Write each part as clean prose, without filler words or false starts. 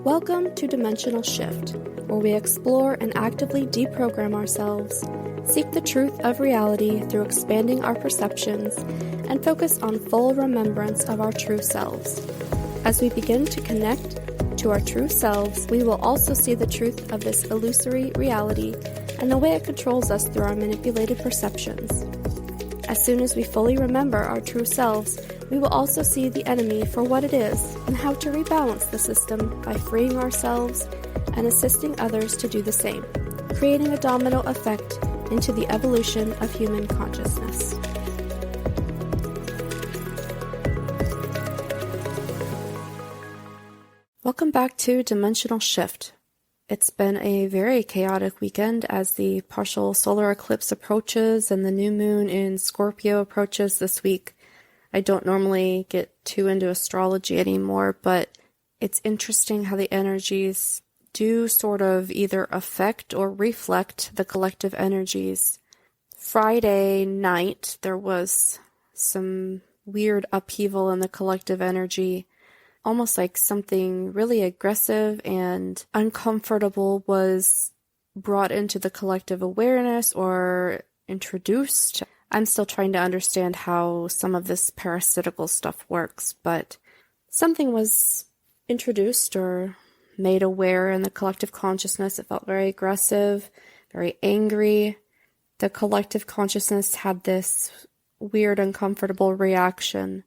Welcome to Dimensional Shift, where we explore and actively deprogram ourselves, seek the truth of reality through expanding our perceptions, and focus on full remembrance of our true selves. As we begin to connect to our true selves, we will also see the truth of this illusory reality and the way it controls us through our manipulated perceptions. As soon as we fully remember our true selves, we will also see the enemy for what it is and how to rebalance the system by freeing ourselves and assisting others to do the same, creating a domino effect into the evolution of human consciousness. Welcome back to Dimensional Shift. It's been a very chaotic weekend as the partial solar eclipse approaches and the new moon in Scorpio approaches this week. I don't normally get too into astrology anymore, but it's interesting how the energies do sort of either affect or reflect the collective energies. Friday night, there was some weird upheaval in the collective energy. Almost like something really aggressive and uncomfortable was brought into the collective awareness or introduced. I'm still trying to understand how some of this parasitical stuff works, but something was introduced or made aware in the collective consciousness. It felt very aggressive, very angry. The collective consciousness had this weird, uncomfortable reaction.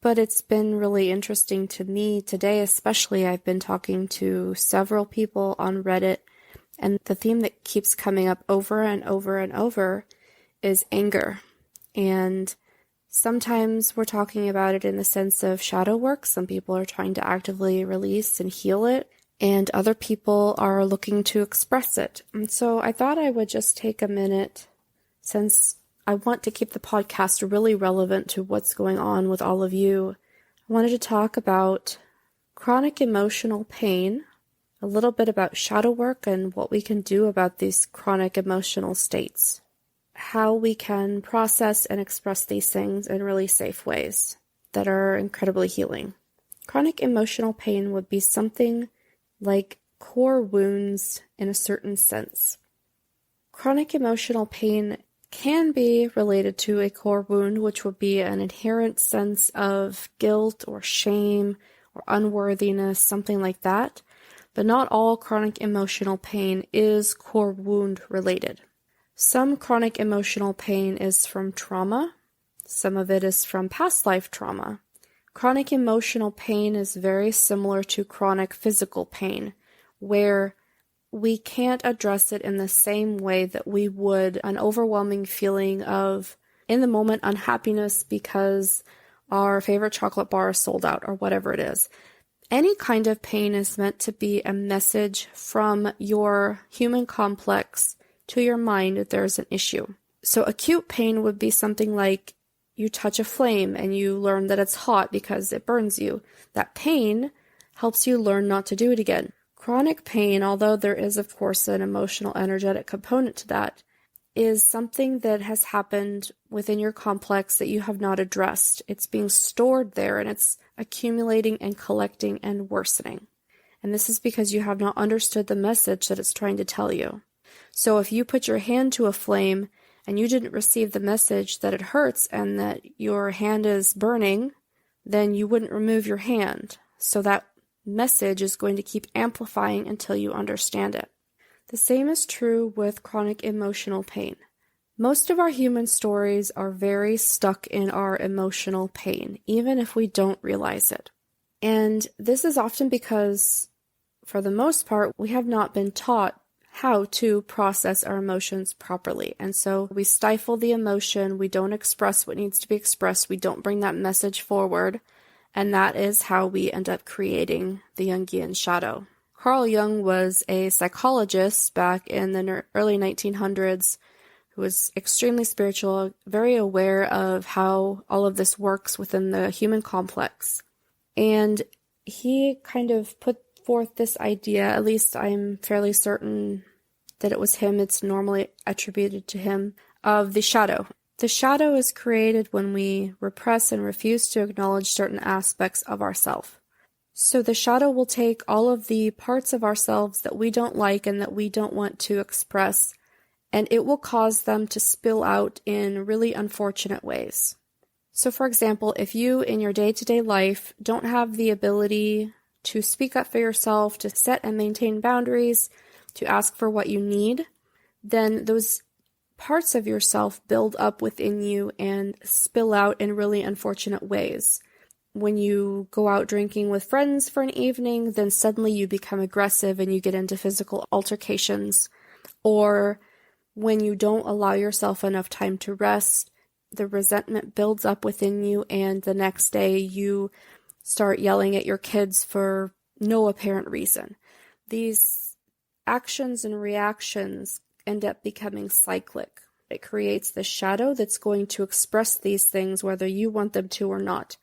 But it's been really interesting to me today, especially. I've been talking to several people on Reddit, and the theme that keeps coming up over and over and over is anger. And sometimes we're talking about it in the sense of shadow work. Some people are trying to actively release and heal it, and other people are looking to express it. And so I thought I would just take a minute, since I want to keep the podcast really relevant to what's going on with all of you. I wanted to talk about chronic emotional pain, a little bit about shadow work and what we can do about these chronic emotional states, how we can process and express these things in really safe ways that are incredibly healing. Chronic emotional pain would be something like core wounds in a certain sense. Chronic emotional pain can be related to a core wound, which would be an inherent sense of guilt or shame or unworthiness, something like that. But not all chronic emotional pain is core wound related. Some chronic emotional pain is from trauma. Some of it is from past life trauma. Chronic emotional pain is very similar to chronic physical pain, where we can't address it in the same way that we would an overwhelming feeling of, in the moment, unhappiness because our favorite chocolate bar is sold out or whatever it is. Any kind of pain is meant to be a message from your human complex to your mind that there's an issue. So acute pain would be something like you touch a flame and you learn that it's hot because it burns you. That pain helps you learn not to do it again. Chronic pain, although there is, of course, an emotional, energetic component to that, is something that has happened within your complex that you have not addressed. It's being stored there, and it's accumulating and collecting and worsening. And this is because you have not understood the message that it's trying to tell you. So if you put your hand to a flame and you didn't receive the message that it hurts and that your hand is burning, then you wouldn't remove your hand. So that message is going to keep amplifying until you understand it. The same is true with chronic emotional pain. Most of our human stories are very stuck in our emotional pain, even if we don't realize it. And this is often because, for the most part, we have not been taught how to process our emotions properly. And so we stifle the emotion, we don't express what needs to be expressed, we don't bring that message forward. And that is how we end up creating the Jungian shadow. Carl Jung was a psychologist back in the early 1900s who was extremely spiritual, very aware of how all of this works within the human complex. And he kind of put forth this idea, at least I'm fairly certain that it was him, it's normally attributed to him, of the shadow. The shadow is created when we repress and refuse to acknowledge certain aspects of ourself. So the shadow will take all of the parts of ourselves that we don't like and that we don't want to express, and it will cause them to spill out in really unfortunate ways. So for example, if you in your day-to-day life don't have the ability to speak up for yourself, to set and maintain boundaries, to ask for what you need, then those parts of yourself build up within you and spill out in really unfortunate ways. When you go out drinking with friends for an evening, then suddenly you become aggressive and you get into physical altercations. Or when you don't allow yourself enough time to rest, the resentment builds up within you, and the next day you start yelling at your kids for no apparent reason. These actions and reactions end up becoming cyclic. It creates the shadow that's going to express these things whether you want them to or not.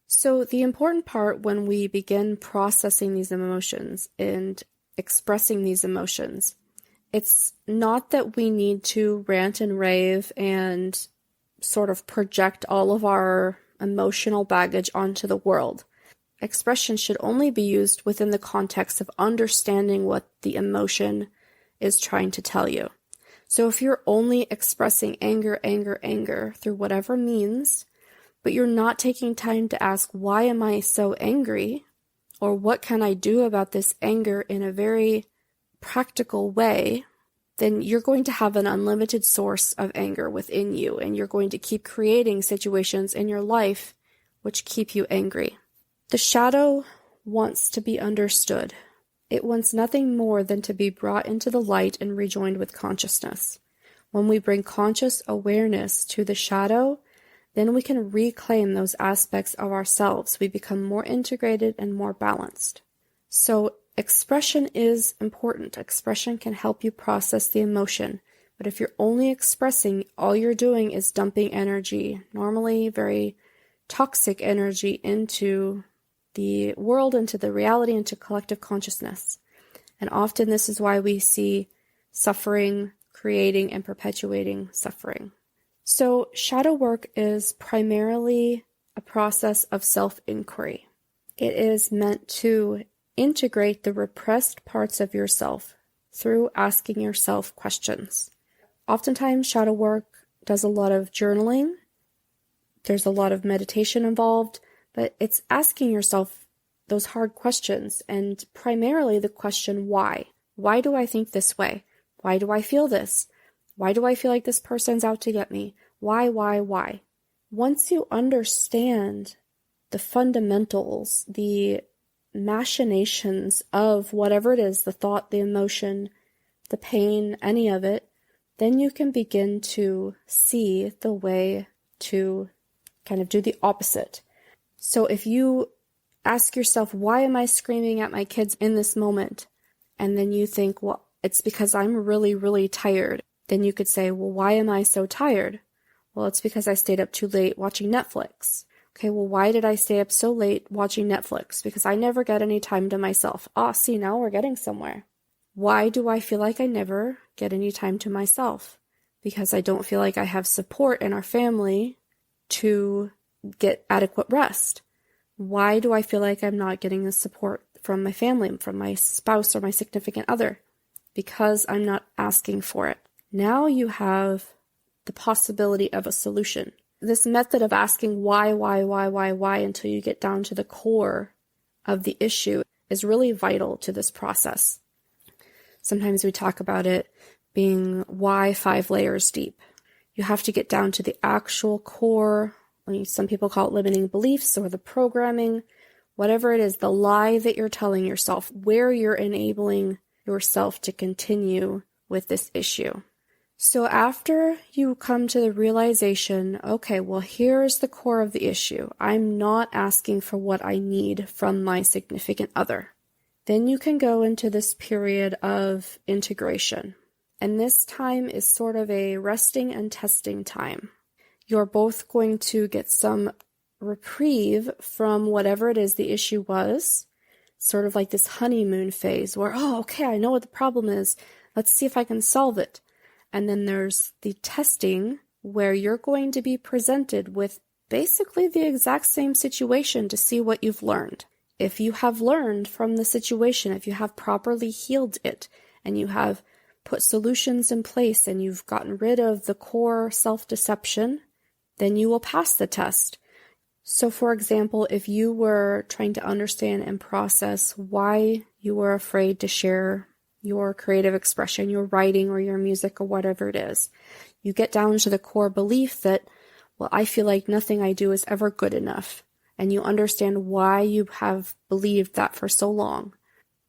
So the important part when we begin processing these emotions and expressing these emotions, it's not that we need to rant and rave and sort of project all of our emotional baggage onto the world. Expression should only be used within the context of understanding what the emotion is trying to tell you. So if you're only expressing anger through whatever means, but you're not taking time to ask, why am I so angry? Or what can I do about this anger in a very practical way? Then you're going to have an unlimited source of anger within you, and you're going to keep creating situations in your life which keep you angry. The shadow wants to be understood. It wants nothing more than to be brought into the light and rejoined with consciousness. When we bring conscious awareness to the shadow, then we can reclaim those aspects of ourselves. We become more integrated and more balanced. So expression is important. Expression can help you process the emotion. But if you're only expressing, all you're doing is dumping energy, normally very toxic energy, into the world, into the reality, into collective consciousness. And often this is why we see suffering, creating and perpetuating suffering. So shadow work is primarily a process of self-inquiry. It is meant to integrate the repressed parts of yourself through asking yourself questions. Oftentimes, shadow work does a lot of journaling. There's a lot of meditation involved, but it's asking yourself those hard questions, and primarily the question, why? Why do I think this way? Why do I feel this? Why do I feel like this person's out to get me? Why? Once you understand the fundamentals, the machinations of whatever it is, the thought, the emotion, the pain, any of it, then you can begin to see the way to kind of do the opposite. So if you ask yourself, why am I screaming at my kids in this moment? And then you think, well, it's because I'm really, really tired. Then you could say, well, why am I so tired? Well, it's because I stayed up too late watching Netflix. Okay, well, why did I stay up so late watching Netflix? Because I never get any time to myself. See, now we're getting somewhere. Why do I feel like I never get any time to myself? Because I don't feel like I have support in our family to get adequate rest. Why do I feel like I'm not getting the support from my family, from my spouse or my significant other? Because I'm not asking for it. Now you have the possibility of a solution. This method of asking why until you get down to the core of the issue is really vital to this process. Sometimes we talk about it being why 5 layers deep. You have to get down to the actual core. Some people call it limiting beliefs or the programming, whatever it is, the lie that you're telling yourself, where you're enabling yourself to continue with this issue. So after you come to the realization, okay, well, here's the core of the issue. I'm not asking for what I need from my significant other. Then you can go into this period of integration. And this time is sort of a resting and testing time. You're both going to get some reprieve from whatever it is the issue was, sort of like this honeymoon phase where, okay, I know what the problem is. Let's see if I can solve it. And then there's the testing where you're going to be presented with basically the exact same situation to see what you've learned. If you have learned from the situation, if you have properly healed it, and you have put solutions in place and you've gotten rid of the core self-deception, then you will pass the test. So for example, if you were trying to understand and process why you were afraid to share your creative expression, your writing or your music or whatever it is, you get down to the core belief that, well, I feel like nothing I do is ever good enough, and you understand why you have believed that for so long.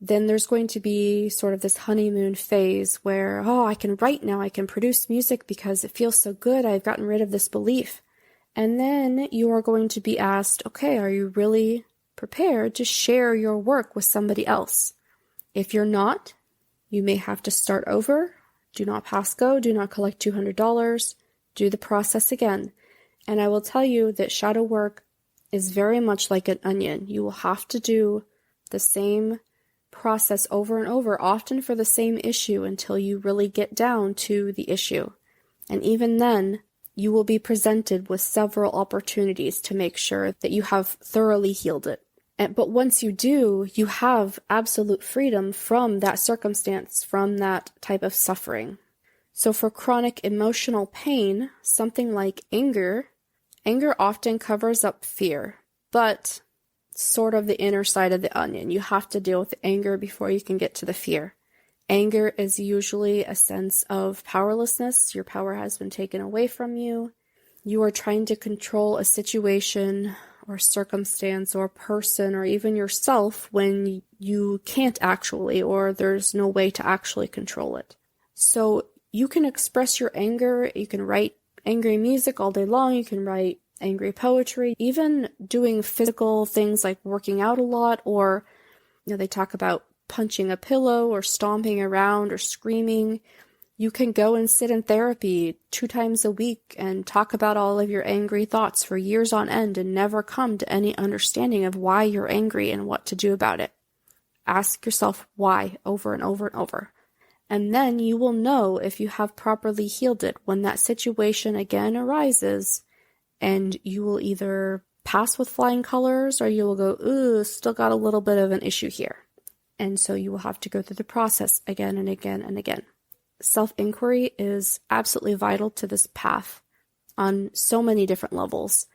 Then there's going to be sort of this honeymoon phase where, oh, I can write now, I can produce music because it feels so good, I've gotten rid of this belief. And then you are going to be asked, okay, are you really prepared to share your work with somebody else? If you're not, you may have to start over. Do not pass go, do not collect $200, do the process again. And I will tell you that shadow work is very much like an onion. You will have to do the same process over and over, often for the same issue, until you really get down to the issue. And even then, you will be presented with several opportunities to make sure that you have thoroughly healed it. But once you do, you have absolute freedom from that circumstance, from that type of suffering. So for chronic emotional pain, something like anger often covers up fear, but sort of the inner side of the onion. You have to deal with the anger before you can get to the fear. Anger is usually a sense of powerlessness. Your power has been taken away from you. You are trying to control a situation or circumstance or person or even yourself when you can't actually, or there's no way to actually control it. So you can express your anger. You can write angry music all day long. You can write angry poetry, even doing physical things like working out a lot, or they talk about punching a pillow or stomping around or screaming. You can go and sit in therapy 2 times a week and talk about all of your angry thoughts for years on end and never come to any understanding of why you're angry and what to do about it. Ask yourself why over and over and over. And then you will know if you have properly healed it when that situation again arises, and you will either pass with flying colors or you will go, ooh, still got a little bit of an issue here. And so you will have to go through the process again and again and again. Self-inquiry is absolutely vital to this path on so many different levels.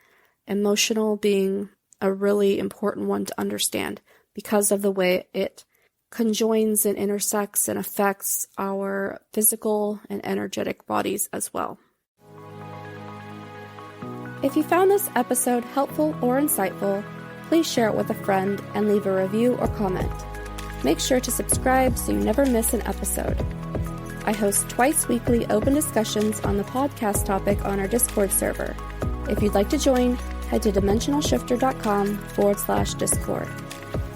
Emotional being a really important one to understand because of the way it conjoins and intersects and affects our physical and energetic bodies as well. If you found this episode helpful or insightful, please share it with a friend and leave a review or comment. Make sure to subscribe so you never miss an episode. I host twice weekly open discussions on the podcast topic on our Discord server. If you'd like to join, head to dimensionalshifter.com/Discord.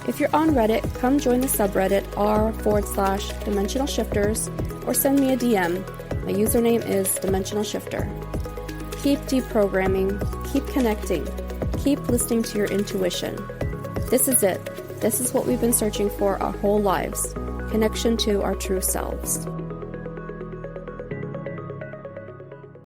If you're on Reddit, come join the subreddit r/Dimensional Shifters or send me a DM. My username is Dimensional Shifter. Keep deprogramming, keep connecting, keep listening to your intuition. This is it. This is what we've been searching for our whole lives. Connection to our true selves.